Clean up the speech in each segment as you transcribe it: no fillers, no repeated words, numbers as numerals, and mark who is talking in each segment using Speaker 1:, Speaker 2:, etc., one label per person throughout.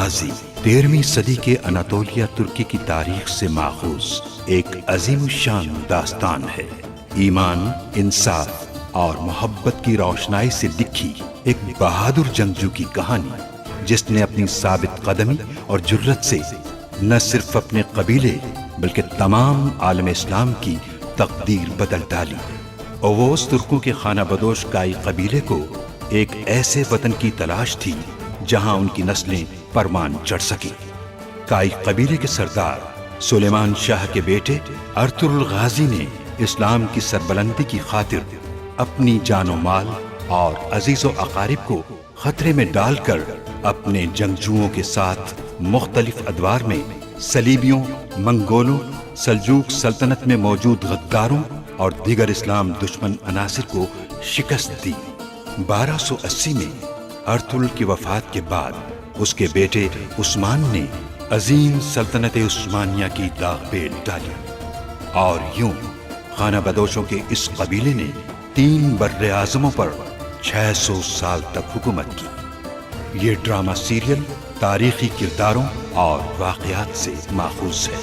Speaker 1: गाजी 13वीं सदी के अनातोलिया तुर्की की तारीख से माखूज एक अजीम शान दास्तान है। ईमान, इंसाफ और मोहब्बत की रोशनाई से लिखी एक बहादुर जंगजू की कहानी, जिसने अपनी साबित कदमी और जुर्रत से न सिर्फ अपने कबीले बल्कि तमाम आलम इस्लाम की तकदीर बदल डाली। ओवोस तुर्कों के खाना बदोश काई कबीले को एक ऐसे वतन की तलाश थी जहां उनकी नस्लें परवान चढ़ सकी। काई कबीले के सरदार सुलेमान शाह के बेटे अर्तुगरुल गाजी ने इस्लाम की सरबलंदी की खातिर अपनी जानो माल और अजीजो अकारिब को खतरे में डालकर अपने जंगजुओं के साथ मुख्तलिफ अदवार में सलीबियों, मंगोलों, सल्जूक सल्तनत में मौजूद गद्दारों और दीगर इस्लाम दुश्मन अनासिर को शिकस्त दी। 1280 में अर्तुगरुल की वफात के बाद उसके बेटे उस्मान ने अजीम सल्तनत उस्मानिया की दागबेल डाली और यूं खाना बदोशों के इस कबीले ने 3 बर्रे आज़मों पर 600 साल तक हुकूमत की। ये ड्रामा सीरियल तारीखी किरदारों और वाक़यात से माखूज है।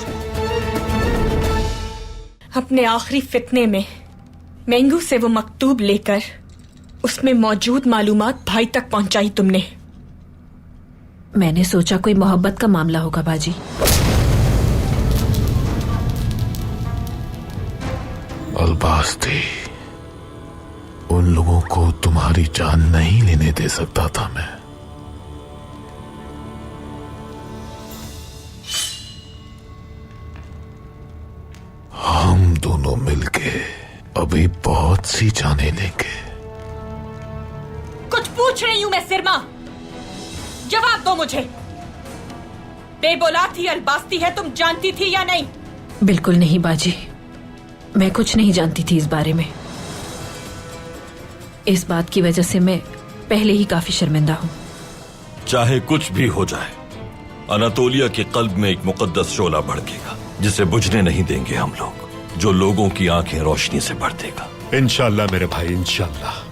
Speaker 2: अपने आखिरी फितने में मैंगू से वो मकतूब लेकर उसमें मौजूद मालूमात भाई तक पहुंचाई तुमने।
Speaker 3: मैंने सोचा कोई मोहब्बत का मामला होगा बाजी।
Speaker 4: अलबास्ती, उन लोगों को तुम्हारी जान नहीं लेने दे सकता था मैं। हम दोनों मिलके अभी बहुत सी जानें लेंगे।
Speaker 2: कुछ पूछ रही हूं मैं सिरमा, जवाब दो मुझे। बेबोलात ही अलबास्ती है, तुम जानती थी या नहीं?
Speaker 3: बिल्कुल नहीं बाजी, मैं कुछ नहीं जानती थी इस बारे में। इस बात की वजह से मैं पहले ही काफी शर्मिंदा हूं।
Speaker 5: चाहे कुछ भी हो जाए, अनातोलिया के कल्ब में एक मुकद्दस शोला भड़केगा जिसे बुझने नहीं देंगे हम लोग, जो लोगों की आंखें रोशनी से भर देगा।
Speaker 6: इंशाल्लाह मेरे भाई, इंशाल्लाह।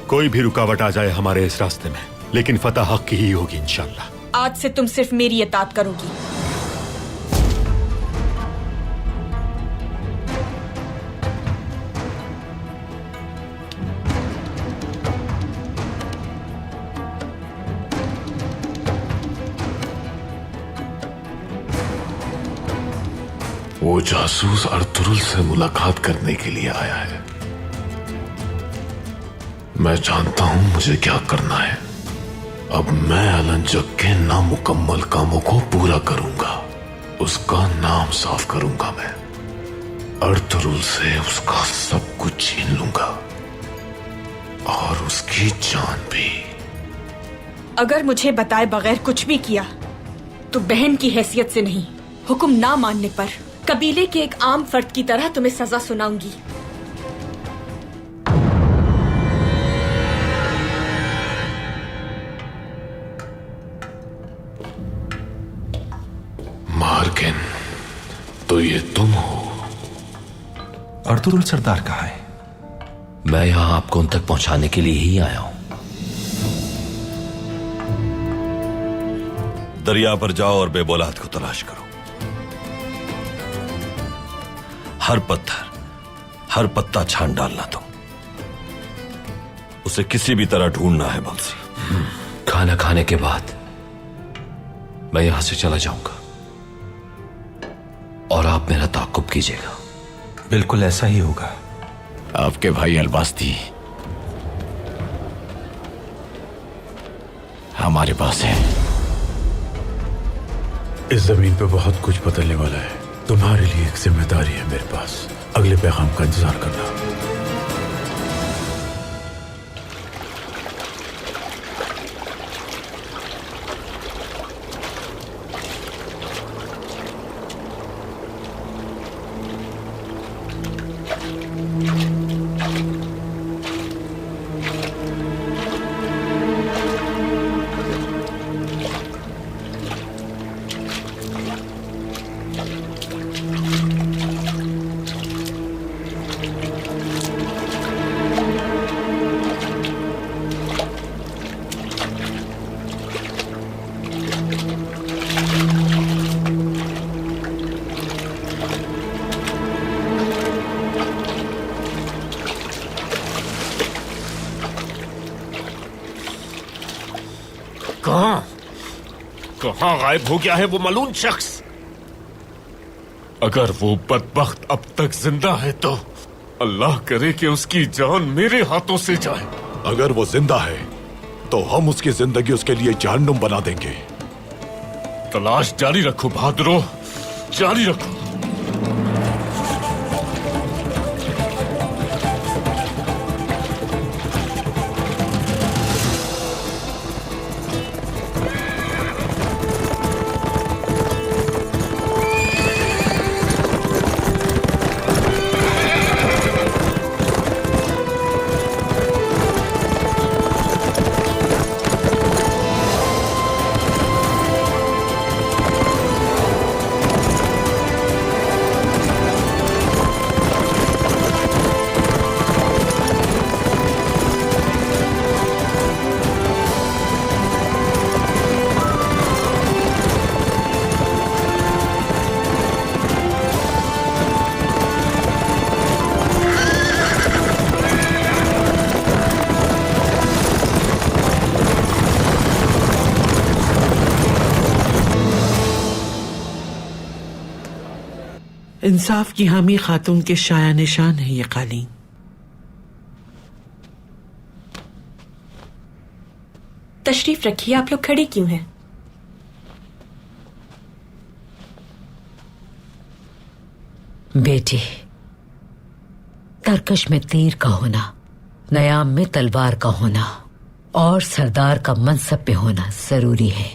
Speaker 6: कोई भी रुकावट आ जाए हमारे इस रास्ते में, लेकिन फतह हक की ही होगी इंशाल्लाह।
Speaker 2: आज से तुम सिर्फ मेरी इताअत करोगी।
Speaker 4: वो जासूस अर्तुगरुल से मुलाकात करने के लिए आया है। मैं जानता हूं मुझे क्या करना है। अब मैं अलंजक के नामुकम्मल कामों को पूरा करूंगा, उसका नाम साफ करूंगा। मैं अर्तुगरुल से उसका सब कुछ छीन लूंगा और उसकी जान भी।
Speaker 2: अगर मुझे बताए बगैर कुछ भी किया तो बहन की हैसियत से नहीं, हुक्म ना मानने पर कबीले के एक आम फर्द की तरह तुम्हें सजा सुनाऊंगी।
Speaker 4: मार्किन, तो ये तुम हो?
Speaker 7: अर्तुगरुल सरदार कहाँ है?
Speaker 8: मैं यहां आपको उन तक पहुंचाने के लिए ही आया हूं।
Speaker 5: दरिया पर जाओ और बेबोलात को तलाश करो। हर पत्थर, हर पत्ता छान डालना तुम। उसे किसी भी तरह ढूंढना है बंसी।
Speaker 8: खाना खाने के बाद मैं यहां से चला जाऊंगा और आप मेरा ताक़ुब कीजिएगा।
Speaker 7: बिल्कुल ऐसा ही होगा।
Speaker 9: आपके भाई अलबास्ती हमारे पास है।
Speaker 6: इस जमीन पे बहुत कुछ बदलने वाला है। तुम्हारे लिए एक जिम्मेदारी है मेरे पास। अगले पैगाम का इंतजार करना। कहां गायब हो गया है वो मलून शख्स? अगर वो बदबख्त अब तक जिंदा है तो अल्लाह करे कि उसकी जान मेरे हाथों से जाए।
Speaker 4: अगर वो जिंदा है तो हम उसकी जिंदगी उसके लिए जहन्नुम बना देंगे।
Speaker 6: तलाश जारी रखो बहादुरो, जारी रखो।
Speaker 10: इंसाफ की हामी खातून के शाया निशान है ये कालीन।
Speaker 2: तशरीफ रखिए, आप लोग खड़े क्यों हैं?
Speaker 3: बेटी, तरकश में तीर का होना, नयाम में तलवार का होना और सरदार का मनसब पे होना जरूरी है।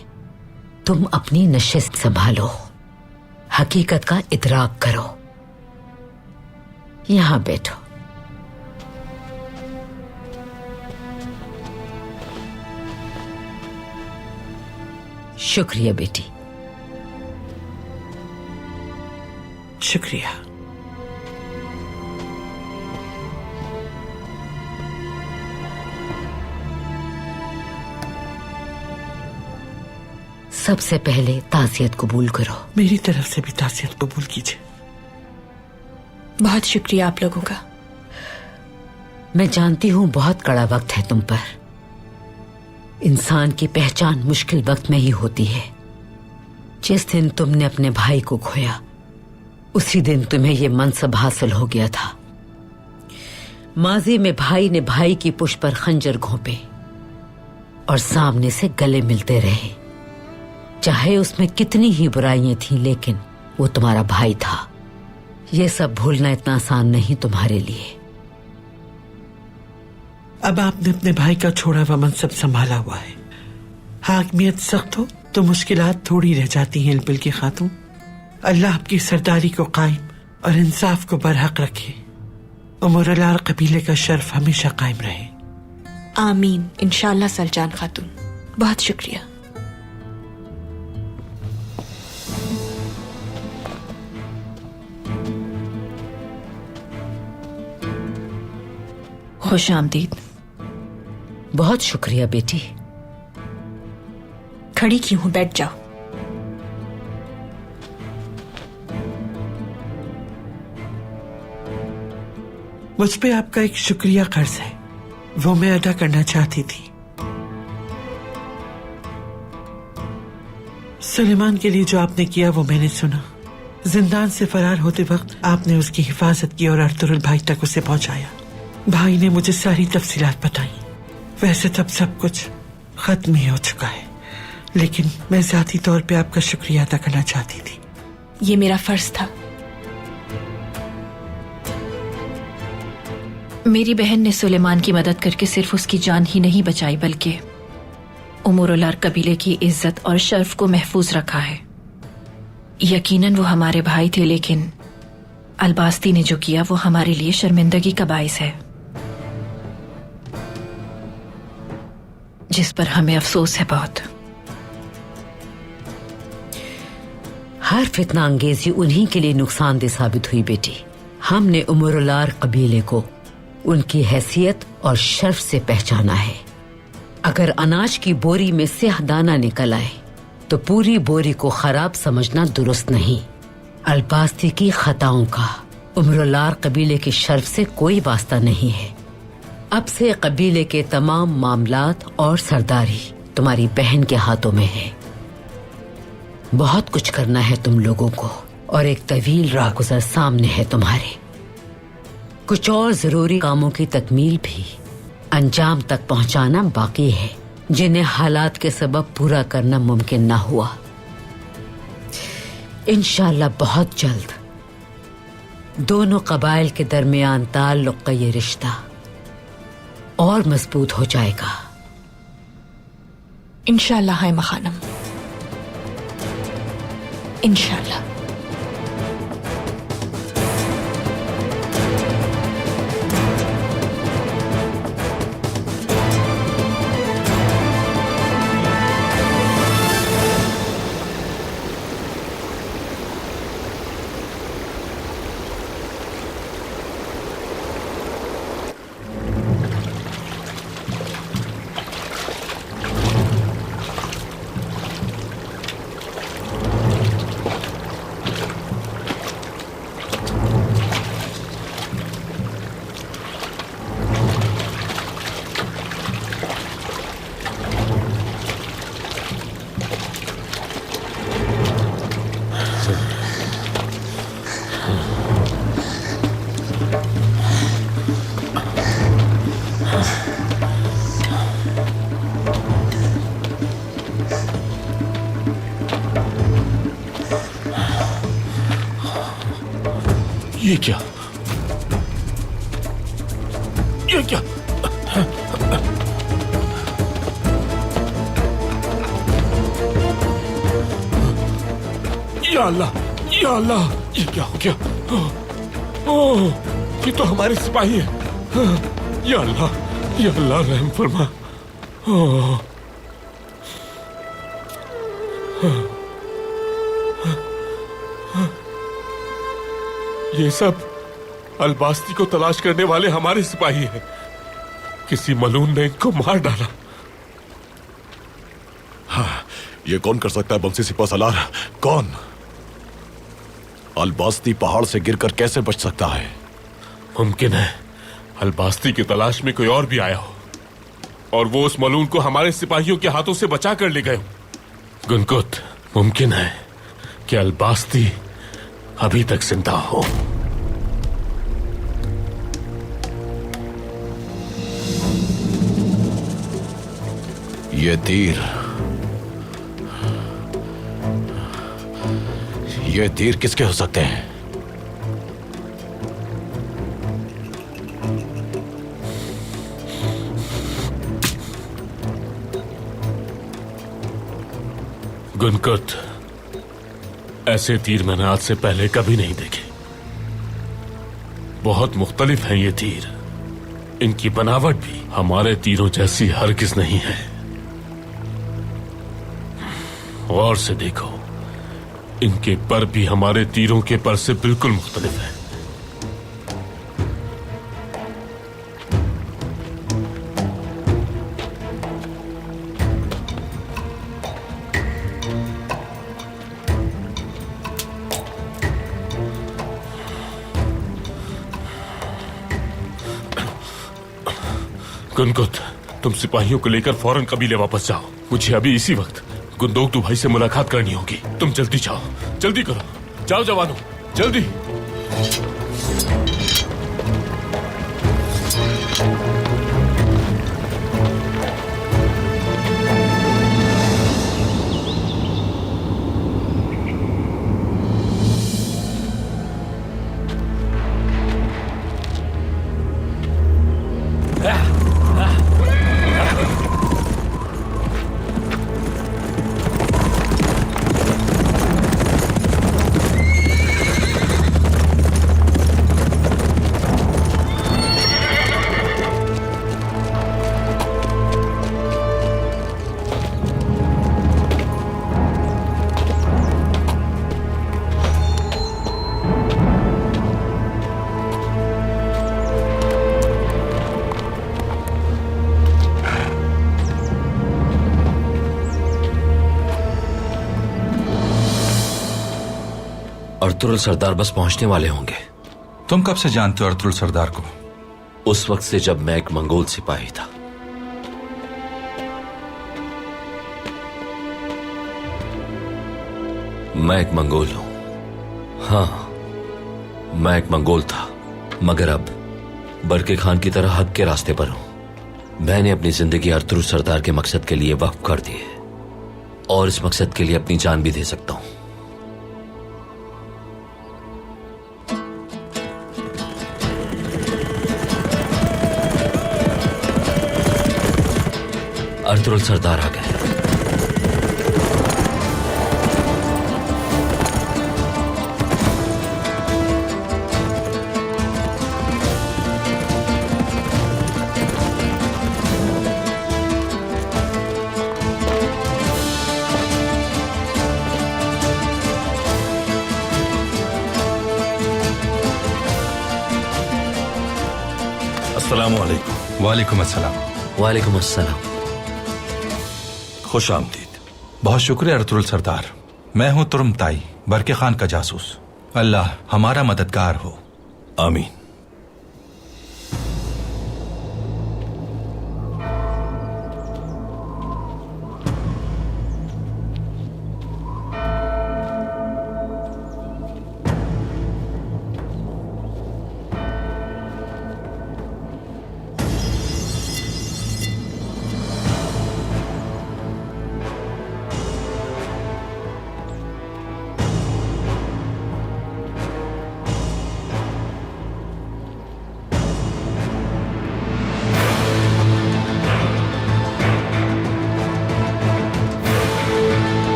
Speaker 3: तुम अपनी नशिस्त संभालो, हकीकत का इदराक करो। यहां बैठो। शुक्रिया बेटी।
Speaker 10: शुक्रिया।
Speaker 3: सबसे पहले ताज़ियत कबूल करो।
Speaker 10: मेरी तरफ से भी ताज़ियत कबूल कीजिए।
Speaker 2: बहुत शुक्रिया आप लोगों का।
Speaker 3: मैं जानती हूं बहुत कड़ा वक्त है तुम पर। इंसान की पहचान मुश्किल वक्त में ही होती है। जिस दिन तुमने अपने भाई को खोया उसी दिन तुम्हें यह मनसब हासिल हो गया था। माजी में भाई ने भाई की पुष्ट पर खंजर घोंपे और सामने से गले मिलते रहे। चाहे उसमें कितनी ही बुराइयां थीं, लेकिन वो तुम्हारा भाई था। ये सब भूलना इतना आसान नहीं तुम्हारे लिए।
Speaker 10: अब आपने अपने भाई का छोड़ा हुआ मनसब संभाला हुआ है। हाकमियत सख्त हो तो मुश्किलात थोड़ी रह जाती हैं बिल की खातून। अल्लाह आपकी सरदारी को कायम और इंसाफ को बरहक रखे। उमर कबीले का शर्फ हमेशा कायम रहे।
Speaker 2: आमीन इंशाअल्लाह सलजान खातून। बहुत शुक्रिया। खुश आमदीद।
Speaker 3: बहुत शुक्रिया बेटी।
Speaker 2: खड़ी क्यों हूं, बैठ जाओ।
Speaker 10: मुझ पे आपका एक शुक्रिया कर्ज है, वो मैं अदा करना चाहती थी। सुलेमान के लिए जो आपने किया वो मैंने सुना। जिंदान से फरार होते वक्त आपने उसकी हिफाजत की और अर्तुरुल भाई तक उसे पहुंचाया। भाई ने मुझे सारी तफसीलात बताई। वैसे तब सब कुछ खत्म ही हो चुका है, लेकिन मैं जाती तौर पे आपका शुक्रिया अदा करना चाहती थी।
Speaker 2: ये मेरा फर्ज था। मेरी बहन ने सुलेमान की मदद करके सिर्फ उसकी जान ही नहीं बचाई, बल्कि उमर कबीले की इज्जत और शर्फ को महफूज रखा है। यकीनन वो हमारे भाई थे, लेकिन अलबास्ती ने जो किया वो हमारे लिए शर्मिंदगी का बाइस है, जिस पर हमें अफसोस है बहुत।
Speaker 3: हर फितना अंगेजी उन्हीं के लिए नुकसानदेह साबित हुई बेटी। हमने उमर कबीले को उनकी हैसियत और शर्फ से पहचाना है। अगर अनाज की बोरी में स्याह दाना निकल आए तो पूरी बोरी को खराब समझना दुरुस्त नहीं। अलबास्ती की खताओं का उमर कबीले के शर्फ से कोई वास्ता नहीं है। अब से कबीले के तमाम मामलात और सरदारी तुम्हारी बहन के हाथों में है। बहुत कुछ करना है तुम लोगों को और एक तवील राहगुजर सामने है तुम्हारे। कुछ और जरूरी कामों की तकमील भी अंजाम तक पहुंचाना बाकी है, जिन्हें हालात के सबब पूरा करना मुमकिन ना हुआ। इंशाअल्लाह बहुत जल्द दोनों कबाइल के दरमियान ताल्लुक का ये रिश्ता और मजबूत हो जाएगा।
Speaker 2: इंशाअल्लाह है खानम, इंशाअल्लाह।
Speaker 4: ये क्या? ये क्या? या अल्लाह, या अल्लाह, ये क्या हो गया? ओह, ये तो हमारे सिपाही है। या अल्लाह रहम फरमा। ओह, ये सब अलबास्ती को तलाश करने वाले हमारे सिपाही हैं। किसी मलून ने इनको मार डाला।
Speaker 6: हाँ, ये कौन कर सकता है बंसी सिपा सलार? कौन? अलबास्ती पहाड़ से गिरकर कैसे बच सकता है?
Speaker 4: मुमकिन है अलबास्ती की तलाश में कोई और भी आया हो और वो उस मलून को हमारे सिपाहियों के हाथों से बचा कर ले गए हो। गुनकुत, मुमकिन है कि अलबास्ती अभी तक जिंदा हो।
Speaker 9: ये तीर किसके हो सकते हैं?
Speaker 4: गुनकुत, ऐसे तीर मैंने आज से पहले कभी नहीं देखे। बहुत मुख्तलिफ हैं ये तीर। इनकी बनावट भी हमारे तीरों जैसी हरगिज नहीं है। गौर से देखो, इनके पर भी हमारे तीरों के पर से बिल्कुल मुख्तलिफ है। गुनकुत, तुम सिपाहियों को लेकर फौरन कबीले वापस जाओ। मुझे अभी इसी वक्त गुंदोक भाई से मुलाकात करनी होगी। तुम जल्दी जाओ, जल्दी करो। जाओ जवानों, जल्दी।
Speaker 8: अर्तुरुल सरदार बस पहुंचने वाले होंगे।
Speaker 7: तुम कब से जानते हो अर्तुरुल सरदार को?
Speaker 8: उस वक्त से जब मैं एक मंगोल सिपाही था। मैं एक मंगोल हूं। हाँ, मैं एक मंगोल था, मगर अब बरके खान की तरह हक के रास्ते पर हूं। मैंने अपनी जिंदगी अरतुरुल सरदार के मकसद के लिए वक्फ कर दी है और इस मकसद के लिए अपनी जान भी दे सकता हूं। अरतुरुल सरदार आ गए।
Speaker 5: अस्सलाम वालेकुम।
Speaker 7: वालेकुम अस्सलाम।
Speaker 8: वालेकुम अस्सलाम।
Speaker 5: खुश आमदीद।
Speaker 7: बहुत शुक्रिया अरतुरुल सरदार। मैं हूं तुर्मताई, बरके खान का जासूस। अल्लाह हमारा मददगार हो।
Speaker 5: आमीन।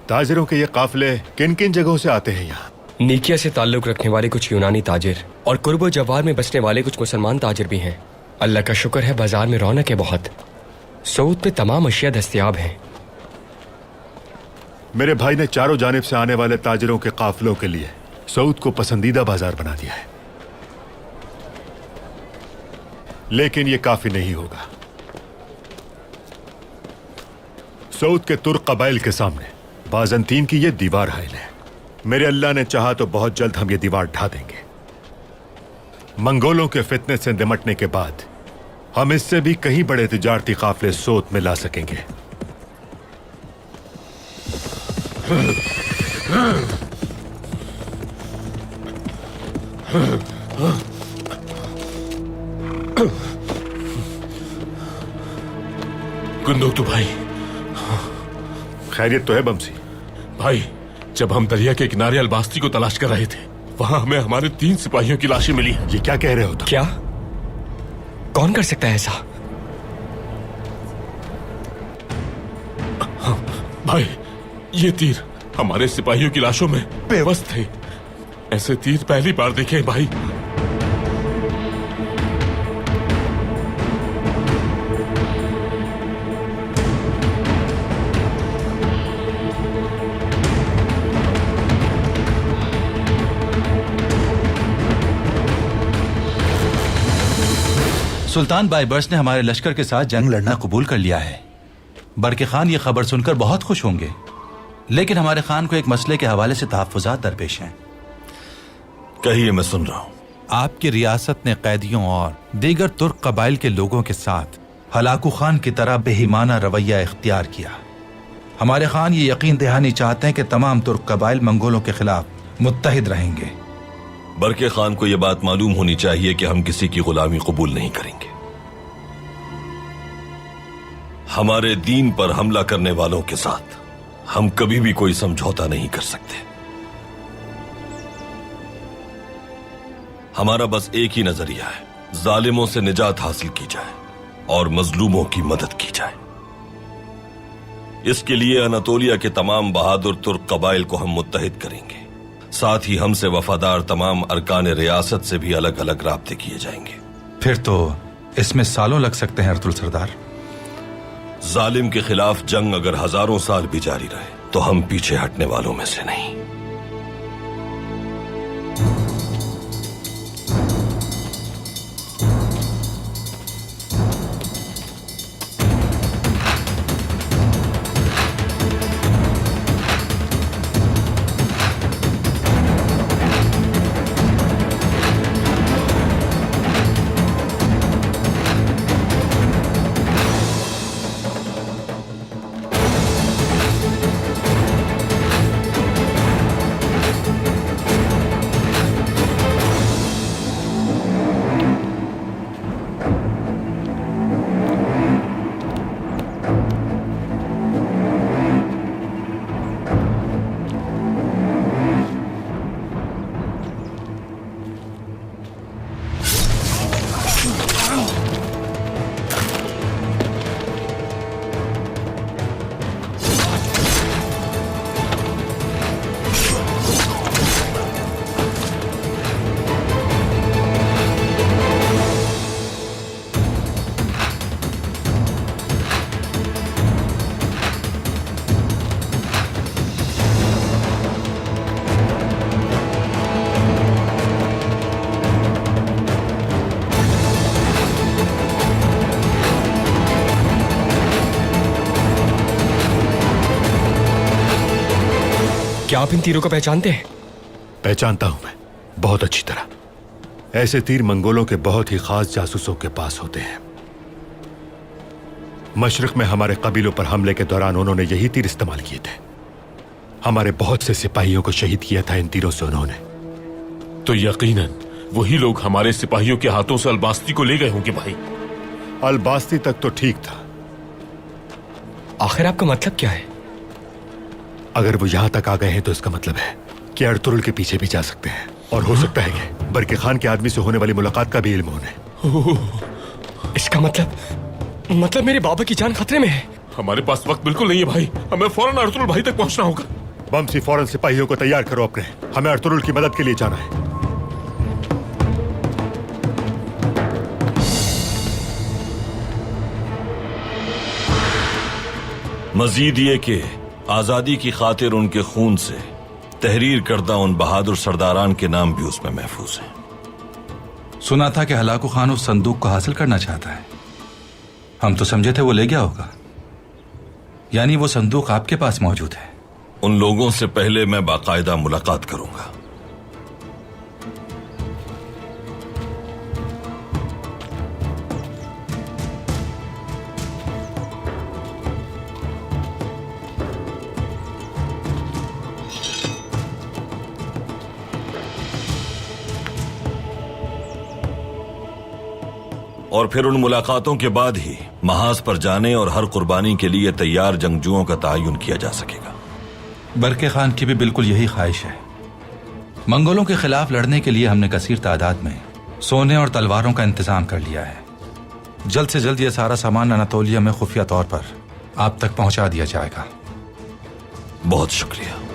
Speaker 6: ताजिरों के ये काफिले किन किन जगहों से आते हैं यहाँ?
Speaker 11: नीकिया से ताल्लुक रखने वाले कुछ यूनानी ताजिर और कुर्बो जवार में बसने वाले कुछ मुसलमान ताजिर भी हैं। अल्लाह का शुक्र है बाजार में रौनक है बहुत। सऊद पे तमाम अशिया दस्तयाब हैं।
Speaker 6: मेरे भाई ने चारों जानिब से आने वाले ताजिरों के काफिलों के लिए सऊद को पसंदीदा बाजार बना दिया है, लेकिन यह काफी नहीं होगा। सऊद के तुर्क कबाइल के सामने बाजंतीन की यह दीवार हाइल है। मेरे अल्लाह ने चाहा तो बहुत जल्द हम ये दीवार ढा देंगे। मंगोलों के फितने से निमटने के बाद हम इससे भी कहीं बड़े तिजारती काफिले सोत में ला सकेंगे।
Speaker 4: गुंदोतु भाई,
Speaker 6: खैरियत तो है बमसी?
Speaker 4: भाई, जब हम दरिया के किनारे अलबास्ती को तलाश कर रहे थे, वहां हमें हमारे 3 सिपाहियों की लाशें मिली हैं।
Speaker 6: ये क्या कह रहे हो तुम?
Speaker 11: क्या? कौन कर सकता है ऐसा?
Speaker 4: हाँ, भाई, ये तीर हमारे सिपाहियों की लाशों में बेबस थे। ऐसे तीर पहली बार देखे हैं भाई।
Speaker 7: सुल्तान बायबर्स ने हमारे लश्कर के साथ जंग लड़ना कबूल कर लिया है। बरके खान ये खबर सुनकर बहुत खुश होंगे, लेकिन हमारे खान को एक मसले के हवाले से तहफ्फुज़ात दरपेश हैं।
Speaker 5: कहिए, मैं सुन रहा हूं।
Speaker 7: आपकी रियासत ने कैदियों और दीगर तुर्क कबाइल के लोगों के साथ हलाकू खान की तरह बेईमाना रवैया इख्तियार किया। हमारे खान ये यकीन दहानी चाहते हैं कि तमाम तुर्क कबाइल मंगोलों के खिलाफ मुत्तहिद रहेंगे।
Speaker 5: बरके खान को यह बात मालूम होनी चाहिए कि हम किसी की गुलामी कबूल नहीं करेंगे। हमारे दीन पर हमला करने वालों के साथ हम कभी भी कोई समझौता नहीं कर सकते। हमारा बस एक ही नजरिया है, जालिमों से निजात हासिल की जाए और मजलूमों की मदद की जाए। इसके लिए अनातोलिया के तमाम बहादुर तुर्क कबाइल को हम मुत्तहिद करेंगे। साथ ही हमसे वफादार तमाम अरकान रियासत से भी अलग अलग राब्ते किए जाएंगे।
Speaker 7: फिर तो इसमें सालों लग सकते हैं अरतुल सरदार।
Speaker 5: जालिम के खिलाफ जंग अगर हजारों साल भी जारी रहे तो हम पीछे हटने वालों में से नहीं।
Speaker 11: क्या आप इन तीरों को पहचानते हैं?
Speaker 6: पहचानता हूं मैं, बहुत अच्छी तरह। ऐसे तीर मंगोलों के बहुत ही खास जासूसों के पास होते हैं। मशरिक में हमारे कबीलों पर हमले के दौरान उन्होंने यही तीर इस्तेमाल किए थे। हमारे बहुत से सिपाहियों को शहीद किया था इन तीरों से उन्होंने।
Speaker 4: तो यकीनन वही लोग हमारे सिपाहियों के हाथों से अलबास्ती को ले गए होंगे भाई।
Speaker 6: अलबास्ती तक तो ठीक था।
Speaker 11: आखिर आपका मतलब क्या है?
Speaker 6: अगर वो यहां तक आ गए हैं तो इसका मतलब है कि अर्तुरुल के पीछे भी जा सकते हैं, और हो सकता है कि बरके खान के आदमी से होने वाली मुलाकात का भी इल्म उन्हें।
Speaker 11: इसका मतलब मेरे बाबा की जान खतरे में है।
Speaker 4: हमारे पास वक्त बिल्कुल नहीं है भाई, हमें फौरन अर्तुरुल भाई तक पहुंचना होगा।
Speaker 6: बमसी, फौरन सिपाहियों को तैयार करो अपने, हमें अर्तुरुल की मदद के लिए जाना है।
Speaker 5: मजीद ये कि आजादी की खातिर उनके खून से तहरीर करदा उन बहादुर सरदारान के नाम भी उसमें महफूज हैं।
Speaker 7: सुना था कि हलाकू खान उस संदूक को हासिल करना चाहता है। हम तो समझे थे वो ले गया होगा। यानी वो संदूक आपके पास मौजूद है?
Speaker 5: उन लोगों से पहले मैं बाकायदा मुलाकात करूंगा। और फिर उन मुलाकातों के बाद ही महाज पर जाने और हर कुर्बानी के लिए तैयार जंगजुओं का तयन किया जा सकेगा।
Speaker 7: बरके खान की भी बिल्कुल यही ख्वाहिश है। मंगोलों के खिलाफ लड़ने के लिए हमने कसीर तादाद में सोने और तलवारों का इंतजाम कर लिया है। जल्द से जल्द यह सारा सामान अनातोलिया में खुफिया तौर पर आप तक पहुंचा दिया जाएगा।
Speaker 5: बहुत शुक्रिया।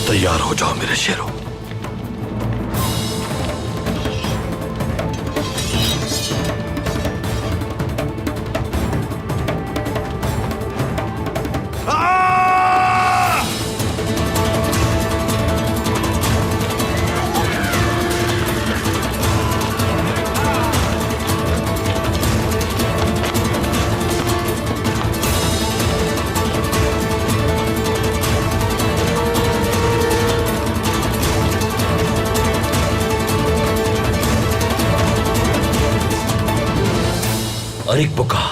Speaker 5: तैयार हो जाओ मेरे शेरों। अरिक बुका।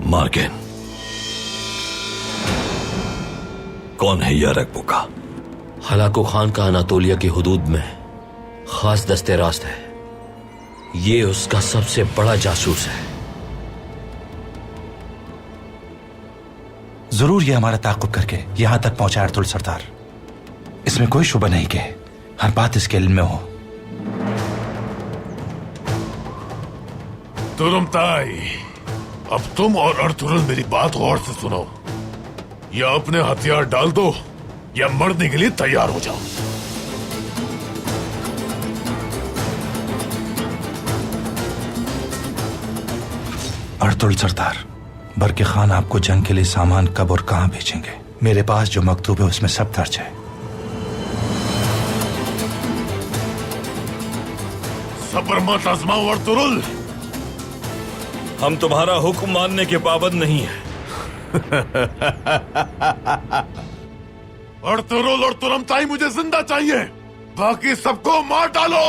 Speaker 5: मार्गेन, कौन है यह अरिक बुका?
Speaker 8: हलाकू खान का अनातोलिया की हुदूद में खास दस्ते रास्त है। ये उसका सबसे बड़ा जासूस है।
Speaker 7: जरूर ये हमारा ताकुब करके यहां तक पहुंचा अर्तुल सरदार। इसमें कोई शुबा नहीं कि हर बात इसके इल्म में हो।
Speaker 4: तुरुमताई, अब तुम और अर्तुरुल मेरी बात गौर से सुनो। या अपने हथियार डाल दो या मरने के लिए तैयार हो जाओ।
Speaker 7: अर्तुल सरदार, बरके खान आपको जंग के लिए सामान कब और कहां भेजेंगे? मेरे पास जो मकतूब है उसमें सब दर्ज है।
Speaker 4: सब्र मत आजमाओ अर्तुरुल।
Speaker 5: हम तुम्हारा हुक्म मानने के पाबंद नहीं है।
Speaker 4: अर्तुरुल और तुरुमताई मुझे जिंदा चाहिए, बाकी सबको मार डालो।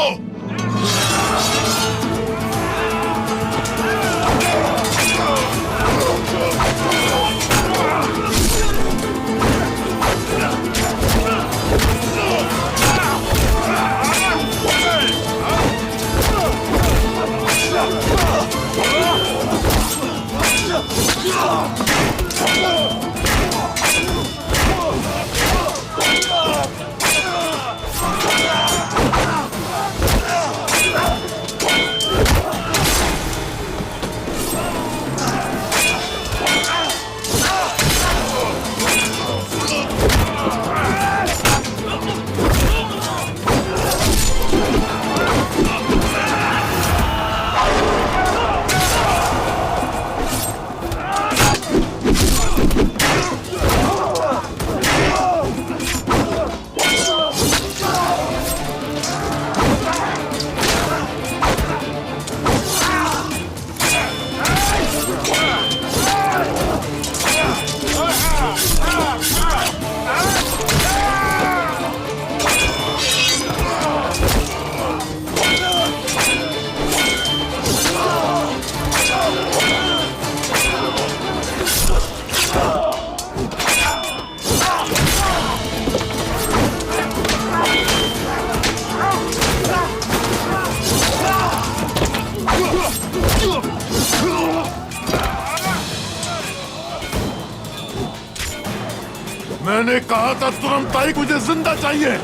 Speaker 4: मैंने कहा था तुरुमताई मुझे जिंदा चाहिए।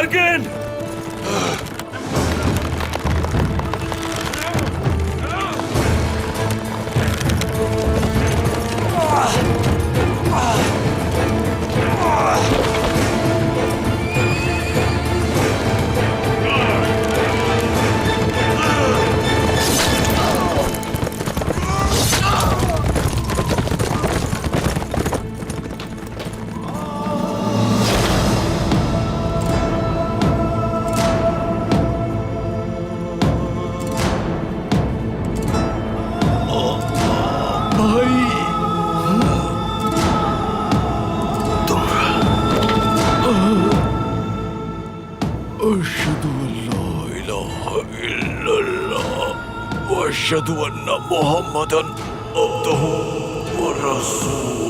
Speaker 5: मार्गिन!
Speaker 4: अशहदु अन्ना मुहम्मदन अब्दुहु व रसूलुहु।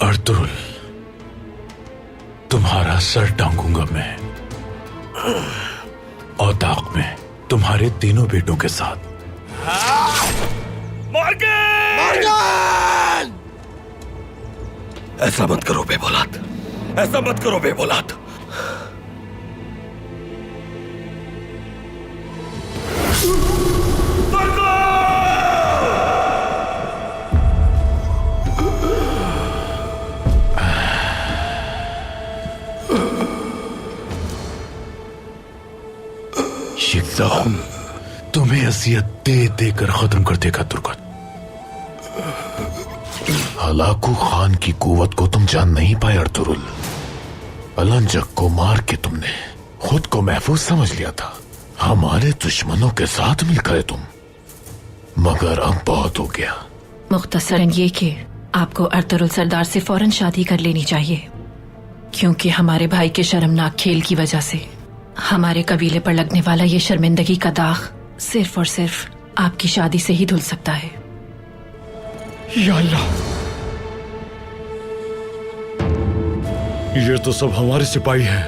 Speaker 4: अर्तुरुल, तुम्हारा सर टांगूंगा मैं औताक में तुम्हारे तीनों बेटों के साथ।
Speaker 5: मार्गिन! ऐसा मत करो बेबौलाद, ऐसा मत करो बेबौलाद।
Speaker 4: ये जख्म तुम्हें असियत दे देकर खत्म कर देगा तुर्कत। हलाकू खान की कुवत को तुम जान नहीं पाए अर्तुरुल। अलंजक को मार के तुमने खुद को महफूज समझ लिया था। हमारे दुश्मनों के साथ मिल गए तुम, मगर अब बहुत हो गया।
Speaker 2: मुख्तसरन ये कि आपको अर्तुरुल सरदार से फौरन शादी कर लेनी चाहिए, क्योंकि हमारे भाई के शर्मनाक खेल की वजह से हमारे कबीले पर लगने वाला ये शर्मिंदगी का दाग सिर्फ और सिर्फ आपकी शादी से ही धुल सकता है।
Speaker 6: या अल्लाह, ये तो सब हमारे सिपाही हैं।